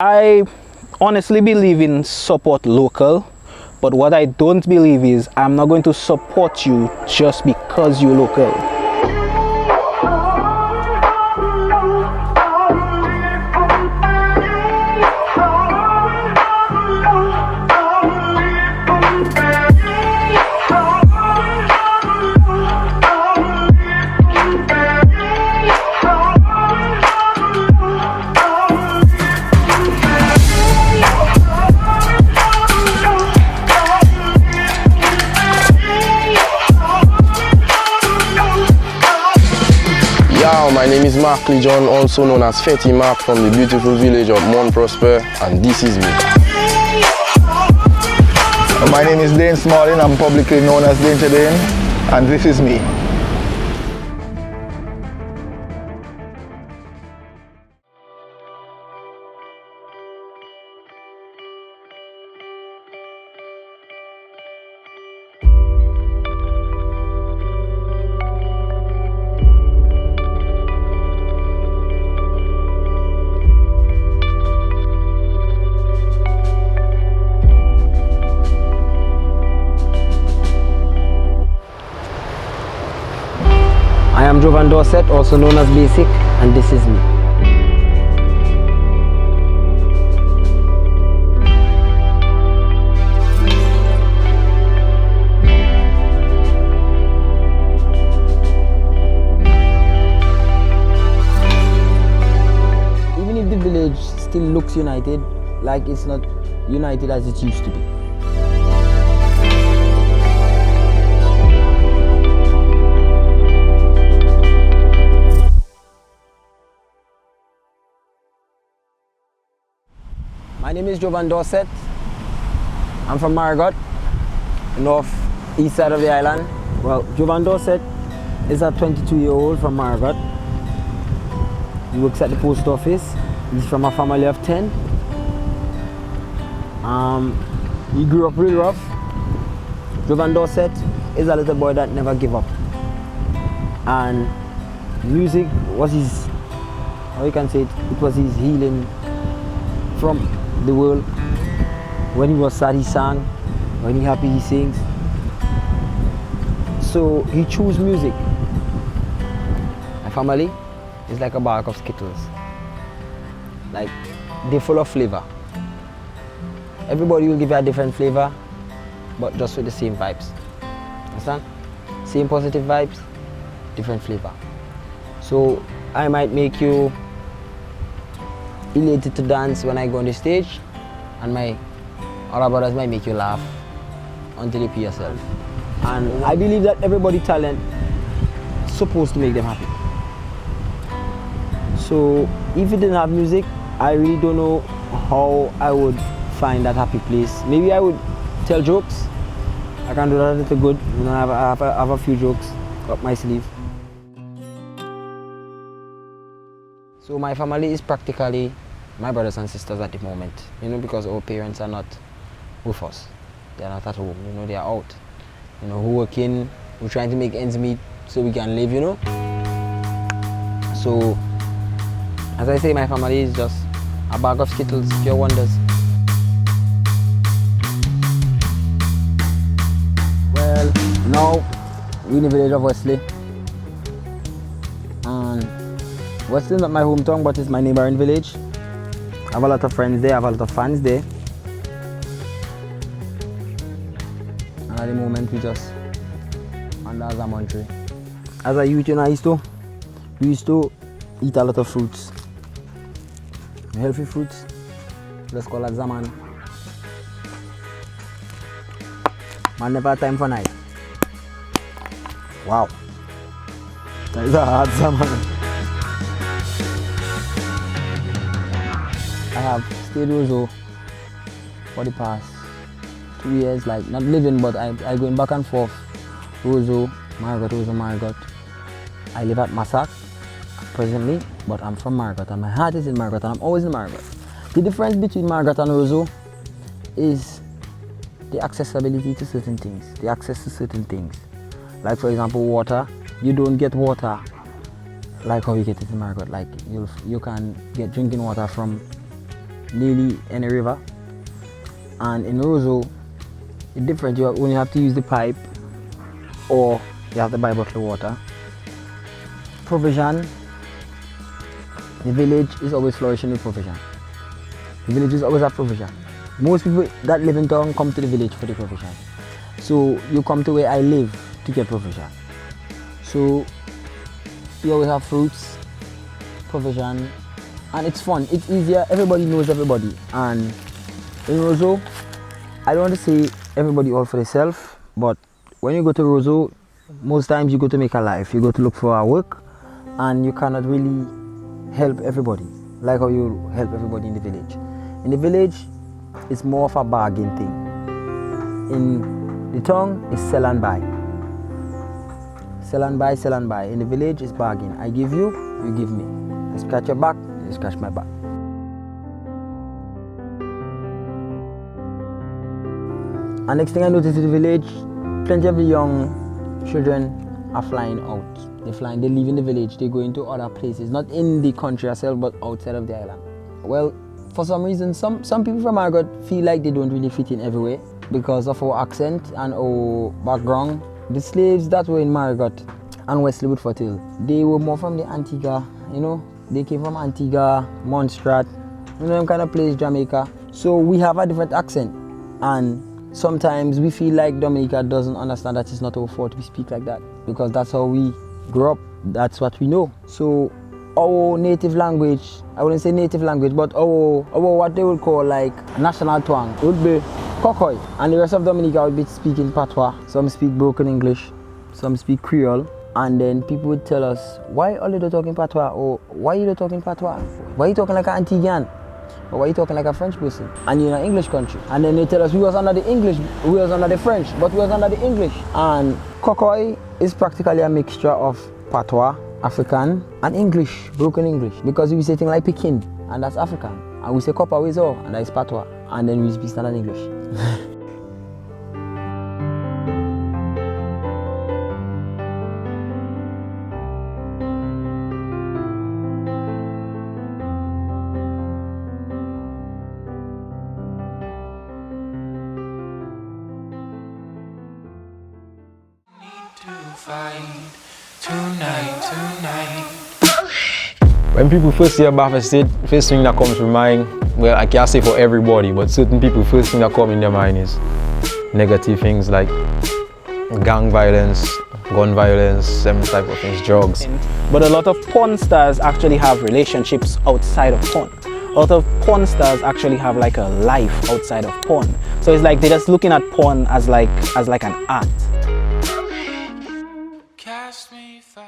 I honestly believe in support local, but what I don't believe is I'm not going to support you just because you're local. My name is Mark John, also known as Fetty Mark, from the beautiful village of Mount Prosper, and this is me. My name is Dane Smalling, I'm publicly known as Danger Dane, and this is me. I am Jovan Dorsette, also known as Basic, and this is me. Even if the village still looks united, like it's not united as it used to be. My name is Jovan Dorsette. I'm from Margot, north east side of the island. Well, Jovan Dorsette is a 22-year-old from Margot. He works at the post office. He's from a family of 10. He grew up real rough. Jovan Dorsette is a little boy that never gave up. And music was his, how you can say it was his healing from the world. When he was sad, he sang. When he happy, he sings. So he chose music. My family is like a bag of Skittles. Like, they're full of flavor. Everybody will give you a different flavor, but just with the same vibes. Understand? Same positive vibes, different flavor. So I might make you elated to dance when I go on the stage, and my other brothers might make you laugh until you pee yourself. And I believe that everybody's talent is supposed to make them happy. So if you didn't have music, I really don't know how I would find that happy place. Maybe I would tell jokes. I can do that a little good. You know, I have a few jokes up my sleeve. So my family is practically my brothers and sisters at the moment, you know, because our parents are not with us. They are not at home, you know, they are out. You know, we're working, we're trying to make ends meet so we can live, you know. So, as I say, my family is just a bag of Skittles, pure wonders. Well, now we're in the village of Wesley. And Wesley is not my hometown, but it's my neighboring village. I have a lot of friends there, I have a lot of fans there. And at the moment we just under a zaman tree. As a youth, you know, we used to eat a lot of fruits. Healthy fruits. Let's call it zaman. Man never had time for night. Wow. That is a hard zaman. I have stayed Roseau for the past 2 years, like not living, but I going back and forth. Roseau, Margot. I live at Massac presently, but I'm from Margot and my heart is in Margot and I'm always in Margot. The difference between Margot and Roseau is the accessibility to certain things, the access to certain things. Like for example, water. You don't get water like how you get it in Margot. Like you can get drinking water from nearly any river. And in Roseau, it's different. You only have to use the pipe, or you have to buy bottled water. Provision. The village is always flourishing with provision. The villages always have provision. Most people that live in town come to the village for the provision. So you come to where I live to get provision. So you always have fruits, provision, and it's fun. It's easier. Everybody knows everybody. And in Roseau, I don't want to say everybody all for themselves, but when you go to Roseau, most times you go to make a life. You go to look for a work, and you cannot really help everybody like how you help everybody in the village. In the village, it's more of a bargain thing. In the town, it's sell and buy. Sell and buy, sell and buy. In the village, it's bargain. I give you, you give me. I scratch your back, you scratch my back. And next thing I noticed in the village, plenty of the young children are flying out. They're leaving the village, they go into other places, not in the country itself, but outside of the island. Well, for some reason, some people from Margaret feel like they don't really fit in everywhere because of our accent and our background. The slaves that were in Margaret and Westwood Foothill, they were more from the Antigua, you know. They came from Antigua, Montserrat, you know, them kind of place, Jamaica. So we have a different accent, and sometimes we feel like Dominica doesn't understand that it's not our fault we speak like that, because that's how we grew up, that's what we know. So our native language, I wouldn't say native language, but our what they would call like national twang would be Kokoy, and the rest of Dominica would be speaking Patois. Some speak broken English, some speak Creole, and then people would tell us, why are you talking Patois, or why are you talking Patois? Why are you talking like an Antiguan? Or why are you talking like a French person? And you're in an English country. And then they tell us we was under the English, we was under the French, but we was under the English. And Kokoy is practically a mixture of Patois, African, and English, broken English. Because we say things like Pekin, and that's African. And we say Kopa Wezo, and that's Patois. And then we speak standard English. When people first hear ByAccident, first thing that comes to mind, well, I can't say for everybody, but certain people, first thing that comes in their mind is negative things like gang violence, gun violence, some type of things, drugs. But a lot of porn stars actually have relationships outside of porn. A lot of porn stars actually have like a life outside of porn. So it's like they're just looking at porn as like an art. Cast me far.